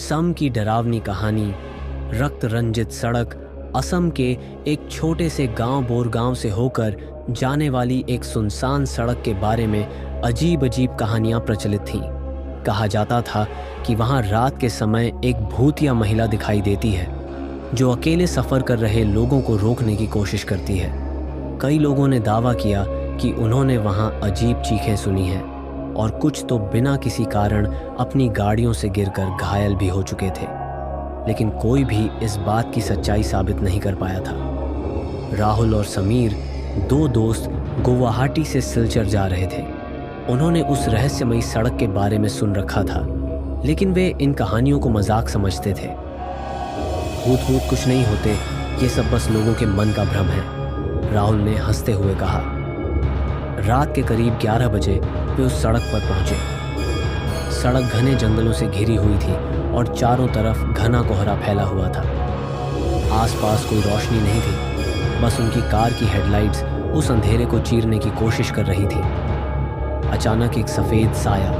सम की डरावनी कहानी, रक्त रंजित सड़क, असम के एक छोटे से गांव बोरगांव से होकर जाने वाली एक सुनसान सड़क के बारे में अजीब अजीब कहानियां प्रचलित थीं। कहा जाता था कि वहां रात के समय एक भूतिया महिला दिखाई देती है जो अकेले सफ़र कर रहे लोगों को रोकने की कोशिश करती है। कई लोगों ने दावा किया कि उन्होंने वहां अजीब चीखें सुनी हैं और कुछ तो बिना किसी कारण अपनी गाड़ियों से गिरकर घायल भी हो चुके थे, लेकिन कोई भी इस बात की सच्चाई साबित नहीं कर पाया था। राहुल और समीर, दो दोस्त, गुवाहाटी से सिलचर जा रहे थे। उन्होंने उस रहस्यमयी सड़क के बारे में सुन रखा था, लेकिन वे इन कहानियों को मजाक समझते थे। भूत भूत कुछ नहीं होते, ये सब बस लोगों के मन का भ्रम है, राहुल ने हंसते हुए कहा। रात के करीब 11 बजे वे उस सड़क पर पहुंचे। सड़क घने जंगलों से घिरी हुई थी और चारों तरफ घना कोहरा फैला हुआ था। आसपास कोई रोशनी नहीं थी, बस उनकी कार की हेडलाइट्स उस अंधेरे को चीरने की कोशिश कर रही थी। अचानक एक सफ़ेद साया,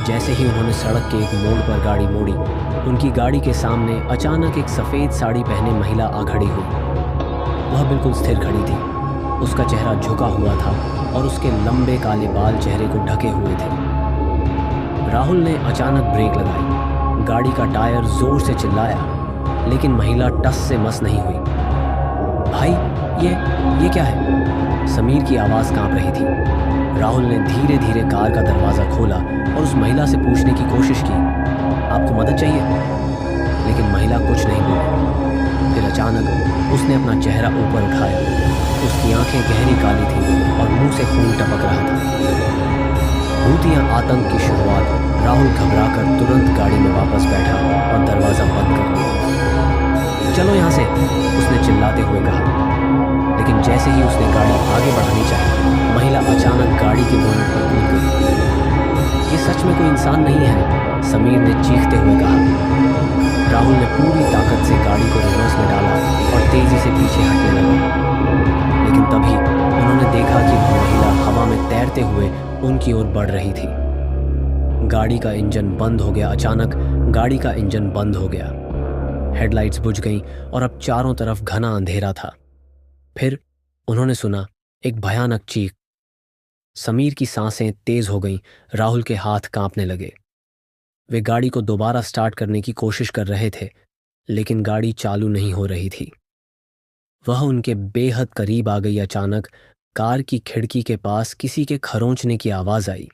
जैसे ही उन्होंने सड़क के एक मोड़ पर गाड़ी मोड़ी, उनकी गाड़ी के सामने अचानक एक सफ़ेद साड़ी पहने महिला आ खड़ी हुई। वह बिल्कुल स्थिर खड़ी थी। उसका चेहरा झुका हुआ था और उसके लंबे काले बाल चेहरे को ढके हुए थे। राहुल ने अचानक ब्रेक लगाई। गाड़ी का टायर जोर से चिल्लाया, लेकिन महिला टस से मस नहीं हुई। भाई, ये क्या है? समीर की आवाज़ कांप रही थी। राहुल ने धीरे धीरे कार का दरवाज़ा खोला और उस महिला से पूछने की कोशिश की, आपको मदद चाहिए? लेकिन महिला कुछ नहीं बोली। फिर अचानक उसने अपना चेहरा ऊपर उठाया। उसकी आंखें गहरी काली थीं और मुंह से खून टपक रहा था। भूतिया आतंक की शुरुआत। राहुल घबराकर तुरंत गाड़ी में वापस बैठा और दरवाज़ा बंद कर दिया। चलो यहाँ से, उसने चिल्लाते हुए कहा। लेकिन जैसे ही उसने गाड़ी आगे बढ़ानी चाहिए, महिला अचानक गाड़ी के बोनट पर कूद गई। ये सच में कोई इंसान नहीं है, समीर ने चीखते हुए कहा। राहुल ने पूरी ताकत से गाड़ी को रिवर्स में डाला और तेजी से पीछे हटने लगा। लेकिन तभी उन्होंने देखा कि वह महिला हवा में तैरते हुए उनकी ओर बढ़ रही थी। गाड़ी का इंजन बंद हो गया। अचानक गाड़ी का इंजन बंद हो गया। हेडलाइट्स बुझ गईं और अब चारों तरफ घना अंधेरा था। फिर उन्होंने सुना एक भयानक चीख। समीर की सांसें तेज हो गईं। राहुल के हाथ कांपने लगे। वे गाड़ी को दोबारा स्टार्ट करने की कोशिश कर रहे थे, लेकिन गाड़ी चालू नहीं हो रही थी। वह उनके बेहद करीब आ गई। अचानक कार की खिड़की के पास किसी के खरोंचने की आवाज़ आई।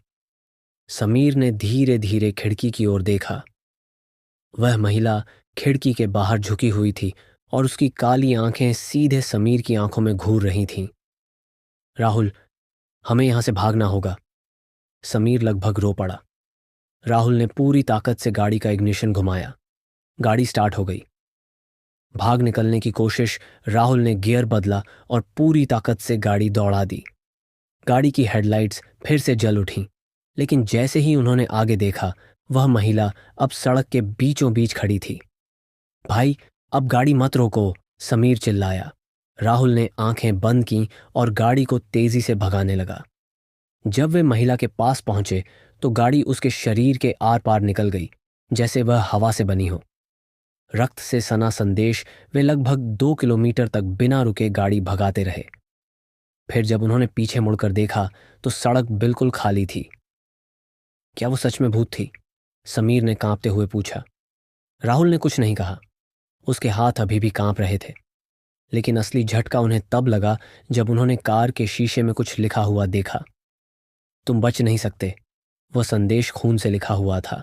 समीर ने धीरे धीरे खिड़की की ओर देखा। वह महिला खिड़की के बाहर झुकी हुई थी और उसकी काली आंखें सीधे समीर की आंखों में घूर रही थीं। राहुल, हमें यहां से भागना होगा। समीर लगभग रो पड़ा। राहुल ने पूरी ताकत से गाड़ी का इग्निशन घुमाया। गाड़ी स्टार्ट हो गई। भाग निकलने की कोशिश। राहुल ने गियर बदला और पूरी ताकत से गाड़ी दौड़ा दी। गाड़ी की हेडलाइट्स फिर से जल उठीं, लेकिन जैसे ही उन्होंने आगे देखा, वह महिला अब सड़क के बीचों बीच खड़ी थी। भाई, अब गाड़ी मत रोको, समीर चिल्लाया। राहुल ने आंखें बंद कीं और गाड़ी को तेजी से भगाने लगा। जब वे महिला के पास पहुंचे तो गाड़ी उसके शरीर के आर पार निकल गई, जैसे वह हवा से बनी हो। रक्त से सना संदेश। वे लगभग 2 किलोमीटर तक बिना रुके गाड़ी भगाते रहे। फिर जब उन्होंने पीछे मुड़कर देखा तो सड़क बिल्कुल खाली थी। क्या वो सच में भूत थी? समीर ने कांपते हुए पूछा। राहुल ने कुछ नहीं कहा। उसके हाथ अभी भी कांप रहे थे, लेकिन असली झटका उन्हें तब लगा जब उन्होंने कार के शीशे में कुछ लिखा हुआ देखा। तुम बच नहीं सकते। वह संदेश खून से लिखा हुआ था।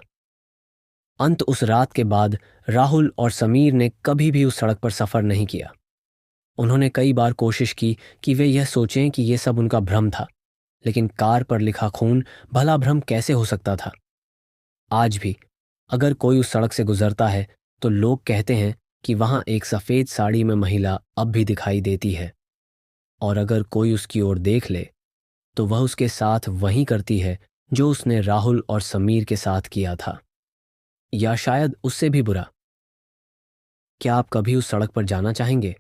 अंत उस रात के बाद राहुल और समीर ने कभी भी उस सड़क पर सफ़र नहीं किया। उन्होंने कई बार कोशिश की कि वे यह सोचें कि यह सब उनका भ्रम था, लेकिन कार पर लिखा खून भला भ्रम कैसे हो सकता था? आज भी अगर कोई उस सड़क से गुजरता है तो लोग कहते हैं कि वहां एक सफ़ेद साड़ी में महिला अब भी दिखाई देती है, और अगर कोई उसकी ओर देख ले तो वह उसके साथ वही करती है जो उसने राहुल और समीर के साथ किया था, या शायद उससे भी बुरा। क्या आप कभी उस सड़क पर जाना चाहेंगे?